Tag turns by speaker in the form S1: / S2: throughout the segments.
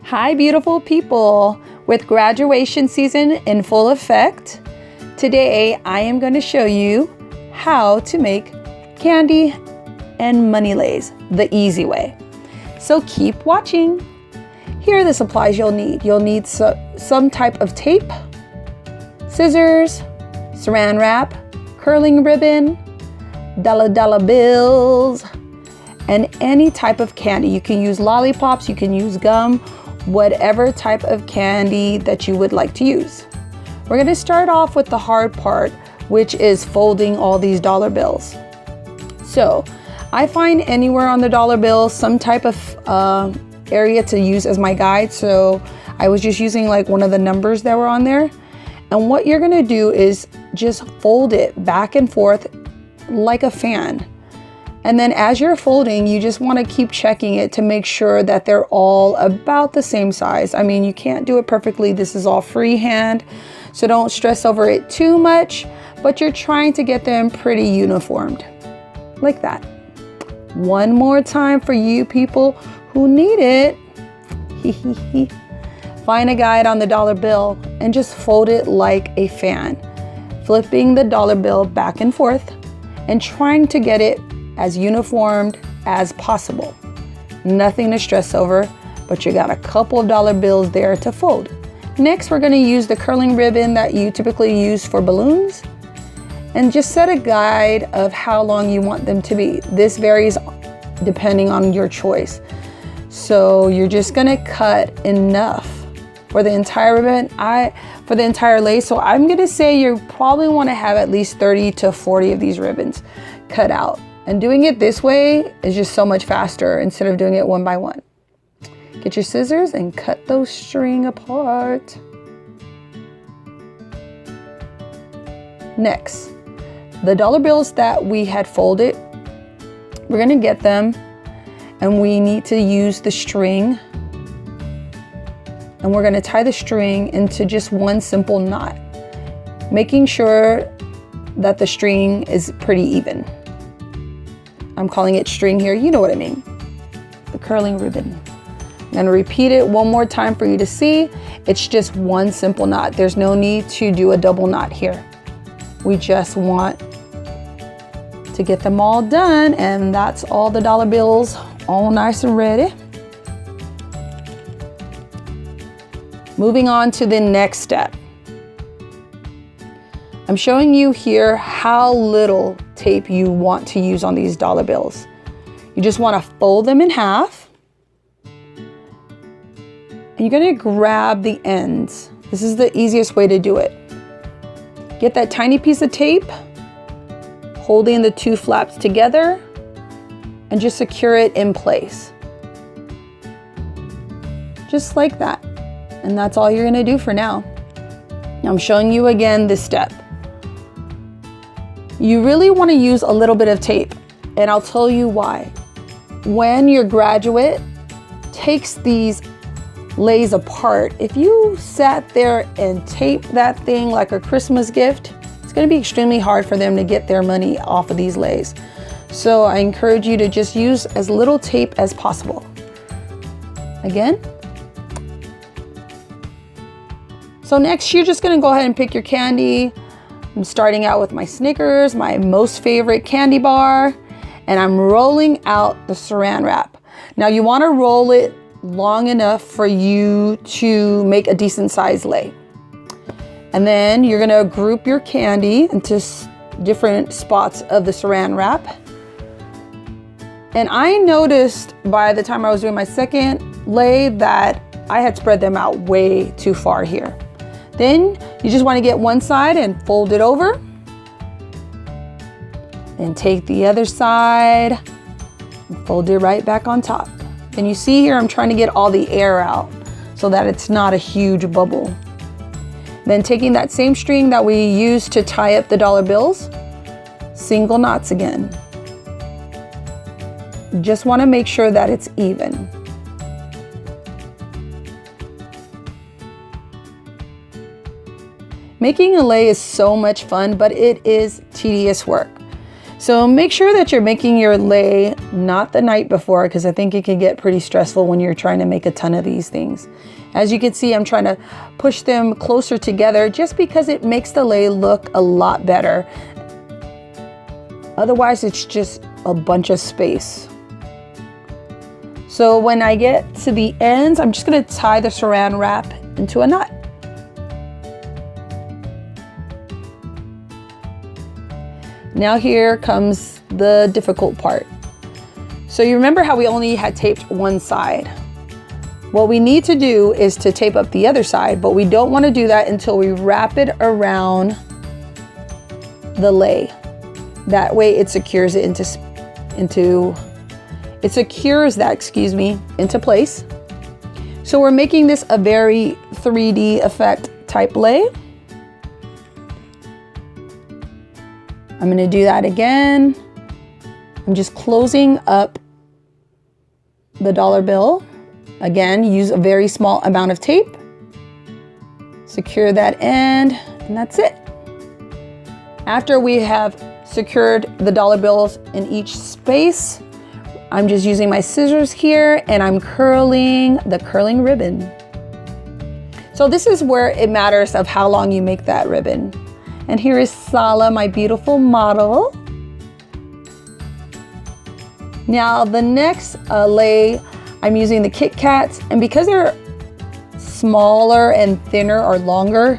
S1: Hi beautiful people, with graduation season in full effect, today I am going to show you how to make candy and money leis the easy way. So keep watching. Here are the supplies you'll need. You'll need some type of tape, scissors, saran wrap, curling ribbon, dollar bills, and any type of candy. You can use lollipops, you can use gum, whatever type of candy that you would like to use. We're going to start off with the hard part, which is folding all these dollar bills. So I find anywhere on the dollar bill some type of area to use as my guide. So I was just using like one of the numbers that were on there. And what you're going to do is just fold it back and forth like a fan. And then as you're folding, you just want to keep checking it to make sure that they're all about the same size. I mean, you can't do it perfectly. This is all freehand, so don't stress over it too much, but you're trying to get them pretty uniformed, like that. One more time for you people who need it. Find a guide on the dollar bill and just fold it like a fan, flipping the dollar bill back and forth and trying to get it as uniformed as possible. Nothing to stress over, but you got a couple of dollar bills there to fold. Next, we're going to use the curling ribbon that you typically use for balloons, and just set a guide of how long you want them to be. This varies depending on your choice. So you're just going to cut enough for the entire ribbon, for the entire lace. So I'm going to say you probably want to have at least 30 to 40 of these ribbons cut out. And doing it this way is just so much faster instead of doing it one by one. Get your scissors and cut those string apart. Next, the dollar bills that we had folded, we're gonna get them and we need to use the string. And we're gonna tie the string into just one simple knot, making sure that the string is pretty even. I'm calling it string here, you know what I mean. The curling ribbon. I'm gonna repeat it one more time for you to see. It's just one simple knot. There's no need to do a double knot here. We just want to get them all done, and that's all the dollar bills, all nice and ready. Moving on to the next step. I'm showing you here how little tape you want to use on these dollar bills. You just want to fold them in half. And you're going to grab the ends. This is the easiest way to do it. Get that tiny piece of tape, holding the two flaps together, and just secure it in place. Just like that. And that's all you're going to do for now. Now I'm showing you again this step. You really want to use a little bit of tape, and I'll tell you why. When your graduate takes these leis apart, if you sat there and taped that thing like a Christmas gift, it's going to be extremely hard for them to get their money off of these leis. So I encourage you to just use as little tape as possible. Again. So next, you're just going to go ahead and pick your candy. I'm starting out with my Snickers, my most favorite candy bar, and I'm rolling out the saran wrap. Now you want to roll it long enough for you to make a decent size lei. And then you're going to group your candy into different spots of the saran wrap. And I noticed by the time I was doing my second lei that I had spread them out way too far here. Then you just want to get one side and fold it over. Then take the other side and fold it right back on top. And you see here, I'm trying to get all the air out so that it's not a huge bubble. Then taking that same string that we used to tie up the dollar bills, single knots again. Just want to make sure that it's even. Making a lei is so much fun, but it is tedious work. So make sure that you're making your lei not the night before, because I think it can get pretty stressful when you're trying to make a ton of these things. As you can see, I'm trying to push them closer together just because it makes the lei look a lot better. Otherwise, it's just a bunch of space. So when I get to the ends, I'm just going to tie the saran wrap into a knot. Now here comes the difficult part. So you remember how we only had taped one side. What we need to do is to tape up the other side, but we don't want to do that until we wrap it around the lei. That way it secures it into place. So we're making this a very 3D effect type lei. I'm going to do that again. I'm just closing up the dollar bill. Again, use a very small amount of tape. Secure that end, and that's it. After we have secured the dollar bills in each space, I'm just using my scissors here and I'm curling the curling ribbon. So this is where it matters of how long you make that ribbon. And here is Sala, my beautiful model. Now the next lei, I'm using the Kit Kats, and because they're smaller and thinner or longer,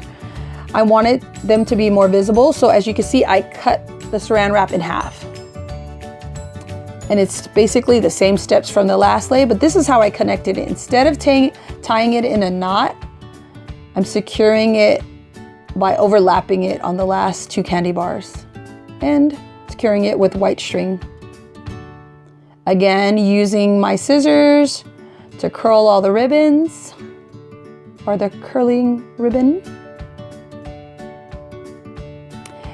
S1: I wanted them to be more visible. So as you can see, I cut the saran wrap in half. And it's basically the same steps from the last lei, but this is how I connected it. Instead of tying it in a knot, I'm securing it by overlapping it on the last 2 candy bars and securing it with white string. Again, using my scissors to curl all the ribbons, or the curling ribbon.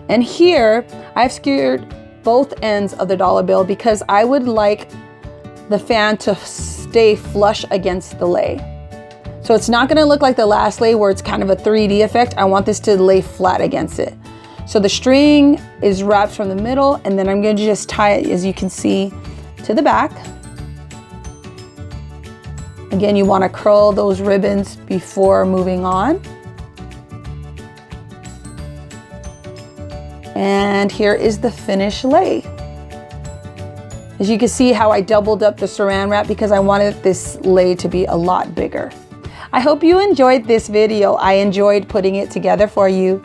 S1: And here I've secured both ends of the dollar bill because I would like the fan to stay flush against the lei. So it's not gonna look like the last lei where it's kind of a 3D effect. I want this to lay flat against it. So the string is wrapped from the middle, and then I'm gonna just tie it, as you can see, to the back. Again, you wanna curl those ribbons before moving on. And here is the finished lei. As you can see how I doubled up the saran wrap because I wanted this lei to be a lot bigger. I hope you enjoyed this video. I enjoyed putting it together for you.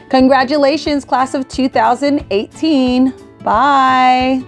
S1: Congratulations, class of 2018. Bye.